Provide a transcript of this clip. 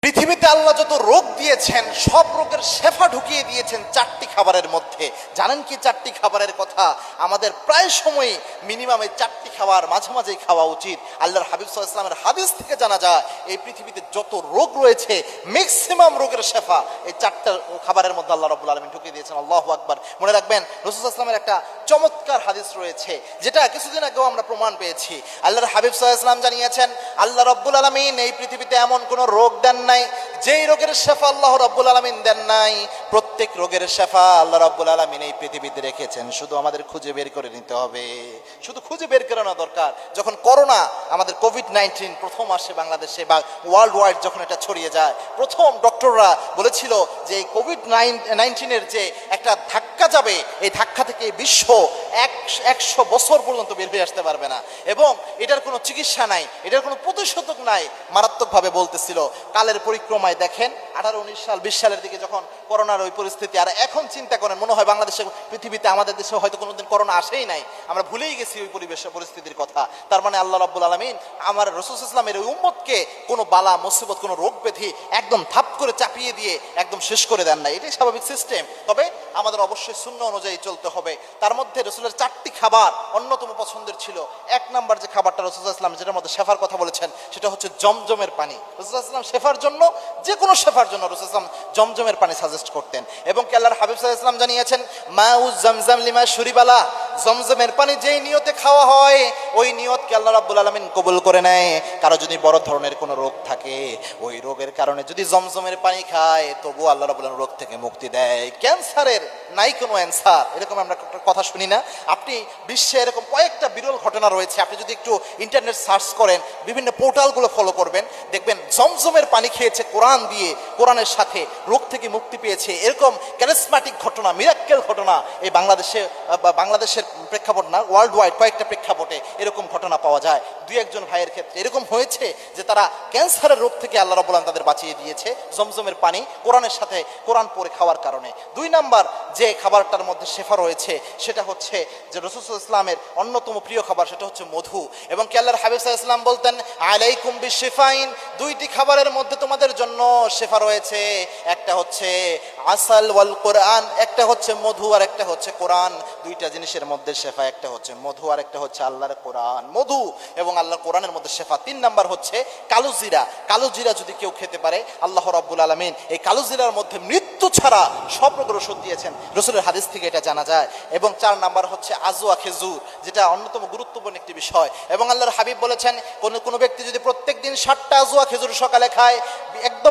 পৃথিবীতে আল্লাহ যত রোগ দিয়েছেন সব রোগের শেফা ঢুকিয়ে দিয়েছেন চারটি খাবারের মধ্যে। জানেন কি চারটি খাবারের কথা? আমাদের প্রায় সময় মিনিমাম এই চারটি খাবার মাঝে মাঝেই খাওয়া উচিত। আল্লাহর হাবিব সাল্লাল্লাহু আলাইহি ওয়াসাল্লামের হাদিস থেকে জানা যায় এই পৃথিবীতে যত রোগ রয়েছে ম্যাক্সিমাম রোগের শেফা এই চারটা খাবারের মধ্যে আল্লাহ রাব্বুল আলামিন ঢুকিয়ে দিয়েছেন। আল্লাহু আকবার। মনে রাখবেন রাসূল সাল্লাল্লাহু আলাইহি ওয়াসাল্লামের একটা চমৎকার হাদিস রয়েছে যেটা কিছুদিন আগেও আমরা প্রমাণ পেয়েছি। আল্লাহর হাবিব সাল্লাল্লাহু আলাইহি ওয়াসাল্লাম জানিয়েছেন আল্লাহ রাব্বুল আলামিন এই পৃথিবীতে এমন কোনো রোগ দেন নাই যেই রোগের শেফা আল্লাহ রাব্বুল আলামিন দেন নাই। প্রত্যেক রোগের শেফা আল্লাহ রাব্বুল আলামিন এই পৃথিবীতে রেখেছেন, শুধু আমাদের খুঁজে বের করে নিতে হবে। শুধু খুঁজে বের করানো দরকার। যখন করোনা আমাদের কোভিড-19 প্রথম আসে বাংলাদেশে বা ওয়ার্ল্ড ওয়াইড যখন এটা ছড়িয়ে যায়, প্রথম ডক্টররা বলেছিল যে এই কোভিড-19 যে একটা ধাক্কা যাবে, এই ধাক্কা থেকে বিশ্ব 100 বছর পর্যন্ত বের হয়ে আসতে পারবে না এবং এটার কোনো চিকিৎসা নাই, এটার কোনো প্রতিষেধক নাই, মারাত্মকভাবে বলতেছিল। কালের পরিক্রমায় দেখেন 18-19 সাল 20 সালের দিকে যখন করোনার ওই পরিস্থিতি, আর এখন চিন্তা করেন মনে হয় বাংলাদেশে পৃথিবীতে আমাদের দেশে হয়তো কোনোদিন করোনা আসেই নাই, আমরা ভুলেই গেছি ওই পরিস্থিতির কথা। তার মানে আল্লাহ রাব্বুল আলামিন আমার রাসূল সাল্লাল্লাহু আলাইহি ওয়াসাল্লামের ওই উম্মতকে কোনো বালা মুসিবত কোনো রোগ ব্যাধি একদম থাপ করে চাপিয়ে দিয়ে একদম শেষ করে দেন না। এটাই স্বাভাবিক সিস্টেম। তবে আমাদের অবশ্যই সুন্নাহ অনুযায়ী চলতে হবে। তার মধ্যে রাসূলের 4টি খাবার অন্যতম পছন্দের ছিল। এক নাম্বার যে খাবারটা রাসূল সাল্লাল্লাহু আলাইহি ওয়াসাল্লাম যেটার মধ্যে শেফার কথা বলেছেন সেটা হচ্ছে জমজমের পানি। রাসূল সাল্লাল্লাহু আলাইহি ওয়াসাল্লাম শেফার জন্য, যে কোনো শেফার জন্য রাসূল সাল্লাল্লাহু আলাইহি ওয়াসাল্লাম জমজমের পানি সাজেস্ট করতেন। এবং কি আল্লাহর হাবিব সাল্লাল্লাহু আলাইহি ওয়াসাল্লাম জানিয়েছেন মাউজ জমজম লিমা শুরিবালা, জমজমের পানি যেই নিয়তে খাওয়া হয় ওই নিয়তকে আল্লাহ রাব্বুল আলামিন কবুল করে নেয়। কারো যদি বড় ধরনের কোনো রোগ থাকে ওই রোগের কারণে যদি জমজমের পানি খায় তবু আল্লাহ রাব্বুল আলামিন রোগ থেকে মুক্তি দেয়। ক্যান্সারের নাই কোনো অ্যান্সার, এরকম আমরা কথা শুনি না? আপনি বিশ্বে এরকম কয়েকটা বিরল ঘটনা রয়েছে, আপনি যদি একটু ইন্টারনেট সার্চ করেন, বিভিন্ন পোর্টালগুলো ফলো করবেন, দেখবেন জমজমের পানি খেয়েছে কোরআন দিয়ে, কোরআনের সাথে রোগ থেকে মুক্তি পেয়েছে। এরকম ক্যারিসম্যাটিক ঘটনা, মিরাক্কেল ঘটনা এই বাংলাদেশের প্রেক্ষাপট না, ওয়ার্ল্ড ওয়াইড কয়েকটা প্রেক্ষাপটে এরকম ঘটনা পাওয়া যায়। 2-1 ভাইয়ের ক্ষেত্রে এরকম হয়েছে যে তারা ক্যান্সারের রোগ থেকে আল্লাহ রাব্বুল আলামিন তাদের বাঁচিয়ে দিয়েছে জমজমের পানি কোরআনের সাথে কোরআন পড়ে খাওয়ার কারণে। 2 নাম্বার যে খাবারটার মধ্যে শেফা রয়েছে সেটা হচ্ছে যে রাসূল সাল্লাল্লাহু আলাইহি ওয়াসাল্লামের অন্যতম প্রিয় খাবার, সেটা হচ্ছে মধু। এবং কি আল্লাহর হাবিব সাল্লাল্লাহু আলাইহি ওয়াসাল্লাম বলতেন আলাইকুম বিশিফাইন, 2টি খাবারের মধ্যে তোমাদের জন্য শেফা রয়েছে। একটা হচ্ছে আসাল ওয়াল কোরআন, একটা হচ্ছে মধু আর একটা হচ্ছে কোরআন। 2টা জিনিসের মধ্যে শেফা, একটা হচ্ছে মধু আর একটা হচ্ছে আল্লাহর কোরআন। মধু এবং আল্লাহর কোরআনের মধ্যে শেফা। 3 নাম্বার হচ্ছে কালো জিরা। কালো জিরা যদি কেউ খেতে পারে আল্লাহ রাব্বুল আলামিন এই কালো জিরার মধ্যে মৃত্যু ছাড়া সব রোগের ওষুধ দিয়েছেন, রাসূলের হাদিস থেকে এটা জানা যায়। এবং 4 নাম্বার হচ্ছে আজওয়া খেজুর, যেটা অন্যতম গুরুত্বপূর্ণ একটি বিষয়। এবং আল্লাহর হাবিব বলেছেন কোন ব্যক্তি যদি প্রত্যেক দিন 7টা আজওয়া খেজুর সকালে খায়